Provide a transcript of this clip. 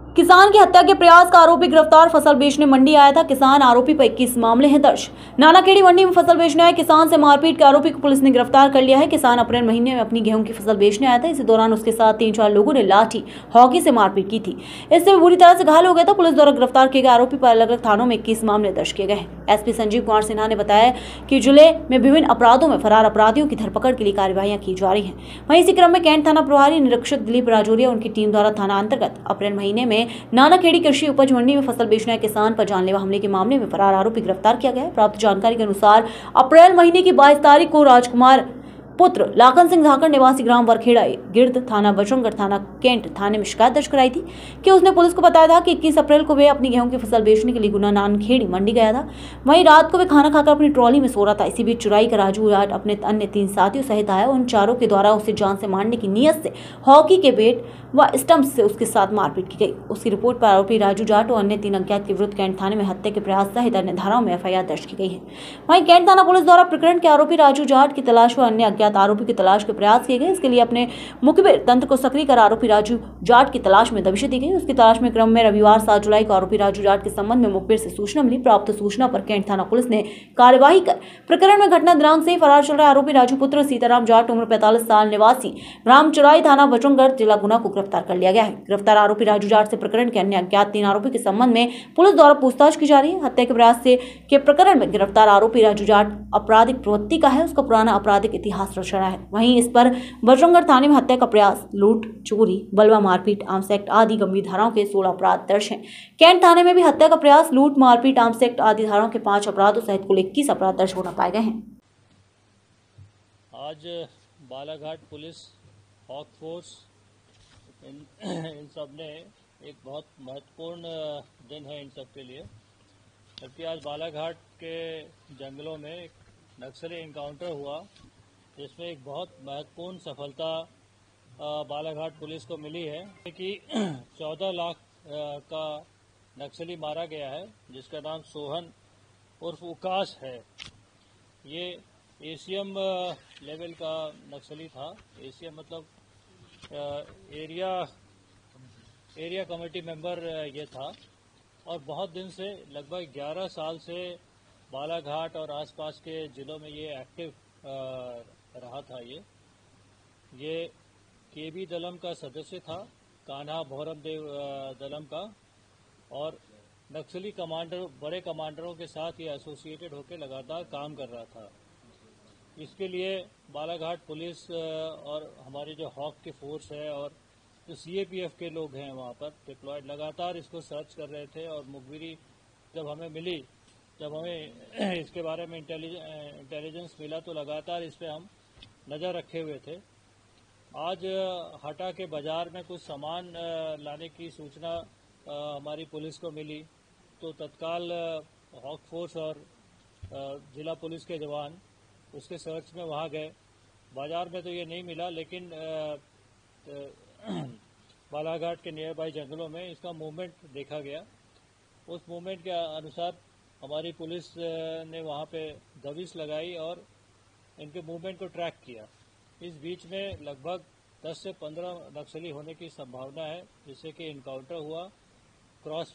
किसान की हत्या के प्रयास का आरोपी गिरफ्तार। फसल बेचने मंडी आया था किसान, आरोपी पर 21 मामले हैं दर्ज। नानाखेड़ी मंडी में फसल बेचने आए किसान से मारपीट के आरोपी को पुलिस ने गिरफ्तार कर लिया है। किसान अप्रैल महीने में अपनी गेहूं की फसल बेचने आया था। इसी दौरान उसके साथ 3-4 लोगों ने लाठी हॉकी से मारपीट की थी। इससे वो बुरी तरह से घायल हो गया था। पुलिस द्वारा गिरफ्तार किए गए आरोपी पर अलग अलग थानों में 21 मामले दर्ज किए गए हैं। एसपी संजीव कुमार सिन्हा ने बताया कि जिले में विभिन्न अपराधों में फरार अपराधियों की धरपकड़ के लिए कार्यवाहियां की जा रही हैं। वहीं इसी क्रम में कैंट थाना प्रभारी निरीक्षक दिलीप राजौरिया उनकी टीम द्वारा थाना अंतर्गत अप्रैल महीने में नानाखेड़ी कृषि उपज मंडी में फसल बेचने किसान पर जानलेवा हमले के मामले में फरार आरोपी गिरफ्तार किया गया है। प्राप्त जानकारी के अनुसार अप्रैल महीने की 22 तारीख को राजकुमार पुत्र लाखन सिंह धाकड़ निवासी ग्राम वरखेड़ा गिरद थाना बजरंगगढ़ थाना कैंट थाने में शिकायत दर्ज कराई थी कि उसने पुलिस को बताया था कि 21 अप्रैल को वे अपनी गेहूं की फसल बेचने के लिए गुना नानखेड़ी मंडी गया था। वहीं रात को वे खाना खाकर अपनी ट्रॉली में सो रहा था। इसी बीच चुराई का राजू जाट अपने अन्य 3 साथियों सहित आया। उन चारों के द्वारा उसे जान से मारने की नीयत से हॉकी के बेट व स्टंप से उसके साथ मारपीट की गई। उसकी रिपोर्ट पर आरोपी राजू जाट और अन्य 3 अज्ञात के विरुद्ध कैंट थाने में हत्या के प्रयास सहित अन्य धाराओं में एफआईआर दर्ज की गई है। वहीं कैंट थाना पुलिस द्वारा प्रकरण के आरोपी राजू जाट की तलाश व अन्य अज्ञात आरोपी की तलाश के प्रयास किए गए। इसके लिए अपने मुखबिर तंत्र को सक्रिय कर आरोपी राजू जाट की तलाश में दबिशें दी गई। उसकी तलाश में क्रम में रविवार 7 जुलाई को आरोपी राजू जाट के संबंध में मुखबिर से सूचना मिली। प्राप्त सूचना पर कैंट थाना पुलिस ने कार्यवाही कर प्रकरण में घटना दिनांक से फरार चल रहे आरोपी राजू पुत्र सीताराम जाट उम्र 45 साल निवासी ग्राम चुराई थाना बजरंगगढ़ जिला गुना को गिरफ्तार कर लिया गया है। गिरफ्तार आरोपी राजू जाट से प्रकरण के अन्य अज्ञात 3 आरोपी के संबंध में पुलिस द्वारा पूछताछ की जा रही है। हत्या के प्रयास से के प्रकरण में गिरफ्तार आरोपी राजू जाट आपराधिक प्रवृत्ति का है। उसका पुराना आपराधिक इतिहास रचा है। वहीं इस पर बजरंगगढ़ थाने में हत्या का प्रयास, लूट, चोरी, बलवा मारपीट, आर्म्स एक्ट आदि गंभीर धाराओं के 16 अपराध दर्ज हैं। कैंट थाने में भी हत्या का प्रयास, लूट, मारपीट, आर्म्स एक्ट आदि धाराओं के 5 अपराधों सहित कुल 21 अपराध दर्ज होना पाए गए हैं। आज बालाघाट पुलिस, हॉक फोर्स इन सब ने एक बहुत महत्वपूर्ण दिन है इन सब के लिए, जबकि आज बालाघाट के जंगलों में एक नक्सली इनकाउंटर हुआ, जिसमें एक बहुत महत्वपूर्ण सफलता बालाघाट पुलिस को मिली है कि 14 लाख का नक्सली मारा गया है, जिसका नाम सोहन उर्फ उकाश है। ये एसीएम लेवल का नक्सली था। एसीएम मतलब एरिया कमेटी मेंबर ये था और बहुत दिन से, लगभग 11 साल से बालाघाट और आसपास के जिलों में ये एक्टिव रहा था। ये केबी दलम का सदस्य था, कान्हा भौरम देव दलम का, और नक्सली कमांडर, बड़े कमांडरों के साथ ये एसोसिएटेड होकर लगातार काम कर रहा था। इसके लिए बालाघाट पुलिस और हमारी जो हॉक की फोर्स है और जो सीएपीएफ के लोग हैं वहाँ पर डिप्लॉयड, लगातार इसको सर्च कर रहे थे। और मुखबिरी जब हमें मिली, जब हमें इसके बारे में इंटेलिजेंस मिला, तो लगातार इस पर हम नज़र रखे हुए थे। आज हटा के बाजार में कुछ सामान लाने की सूचना हमारी पुलिस को मिली, तो तत्काल हॉक फोर्स और जिला पुलिस के जवान उसके सर्च में वहाँ गए। बाजार में तो ये नहीं मिला, लेकिन बालाघाट के नियर बाई जंगलों में इसका मूवमेंट देखा गया। उस मूवमेंट के अनुसार हमारी पुलिस ने वहाँ पे दबिश लगाई और इनके मूवमेंट को ट्रैक किया। इस बीच में लगभग 10 से 15 नक्सली होने की संभावना है, जिससे कि इनकाउंटर हुआ। क्रॉस